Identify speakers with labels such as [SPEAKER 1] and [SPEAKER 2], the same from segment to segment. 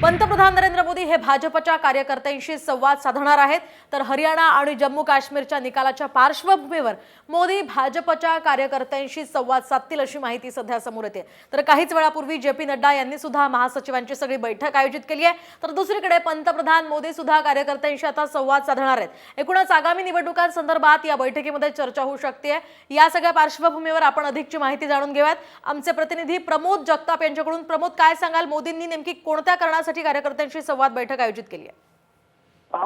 [SPEAKER 1] पंतप्रधान नरेंद्र मोदी हे भाजपच्या कार्यकर्त्यांशी संवाद साधणार आहेत। तर हरियाणा आणि जम्मू काश्मीरच्या निकालाच्या पार्श्वभूमीवर मोदी भाजपच्या कार्यकर्त्यांशी संवाद साधतील अशी माहिती सध्या समोर येते। तर काहीच वेळापूर्वी जे पी नड्डा यांनी सुद्धा महासचिवांची सगळी बैठक आयोजित केली आहे। तर दुसरीकडे पंतप्रधान मोदी सुद्धा कार्यकर्त्यांशी आता संवाद साधणार आहेत। एकूणच आगामी निवडणुकांसंदर्भात या बैठकीमध्ये चर्चा होऊ शकते। या सगळ्या पार्श्वभूमीवर आपण अधिकची माहिती जाणून घेऊयात। आमचे प्रतिनिधी प्रमोद जगताप यांच्याकडून। प्रमोद, काय सांगाल, मोदींनी नेमकी कोणत्या कारणासाठी कार्यकर्त्यांशी संवाद बैठक आयोजित केली आहे?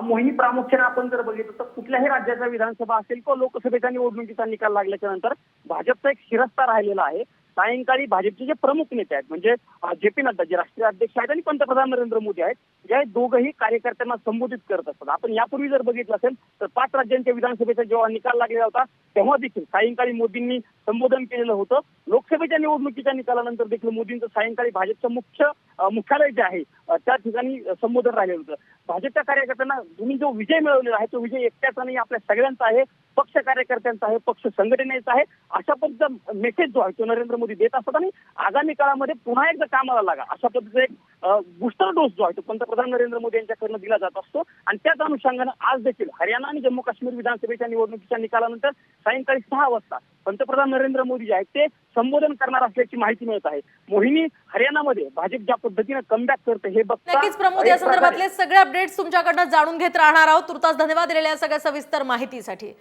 [SPEAKER 2] मोहिनी, प्रामुख्याने आपण जर बघितलं तर कुठल्याही राज्याच्या विधानसभा असेल किंवा लोकसभेच्या निवडणुकीचा निकाल लागल्याच्या नंतर भाजपचा एक शिरस्ता राहिलेला आहे। सायंकाळी भाजपचे जे प्रमुख नेते आहेत म्हणजे जे पी नड्डा, जे राष्ट्रीय अध्यक्ष आहेत, आणि पंतप्रधान नरेंद्र मोदी आहेत, या दोघंही कार्यकर्त्यांना संबोधित करत असतात। आपण यापूर्वी जर बघितलं असेल तर 5 राज्यांच्या विधानसभेचा जेव्हा निकाल लागलेला होता तेव्हा देखील सायंकाळी मोदींनी संबोधन केलेलं होतं। लोकसभेच्या निवडणुकीच्या निकालानंतर देखील मोदींचं सायंकाळी भाजपचं मुख्यालय जे आहे त्या ठिकाणी संबोधन राहिलेलं होतं। भाजपच्या कार्यकर्त्यांना तुम्ही जो विजय मिळवलेला आहे तो विजय एकट्याचा नाही, आपल्या सगळ्यांचा आहे, पक्ष कार्यकर्त्यांचा आहे, पक्ष संघटनेचा आहे, अशा पद्धतीचा मेसेज जो आहे तो नरेंद्र मोदी देत असतात। आणि आगामी काळामध्ये पुन्हा एकदा कामाला लागा अशा पद्धतीचा एक बूस्टर डोस जो आहे तो पंतप्रधान नरेंद्र मोदी यांच्याकडून दिला जात असतो। आणि त्याच अनुषंगाने आज देखील हरियाणा आणि जम्मू काश्मीर विधानसभेच्या निवडणुकीच्या निकालानंतर सायंकाळी 6 वाजता पंतप्रधान नरेंद्र मोदी जे आहेत ते संबोधन करणार असल्याची माहिती मिळत आहे। मोहिनी, हरियाणामध्ये भाजप ज्या पद्धतीने कमबॅक करते हे बघता
[SPEAKER 1] नक्कीच प्रमोद, या संदर्भातले सगळे अपडेट्स तुमच्याकडनं जाणून घेत राहणार आहोत। तुर्तास धन्यवाद दिलेल्या सगळ्या सविस्तर माहितीसाठी।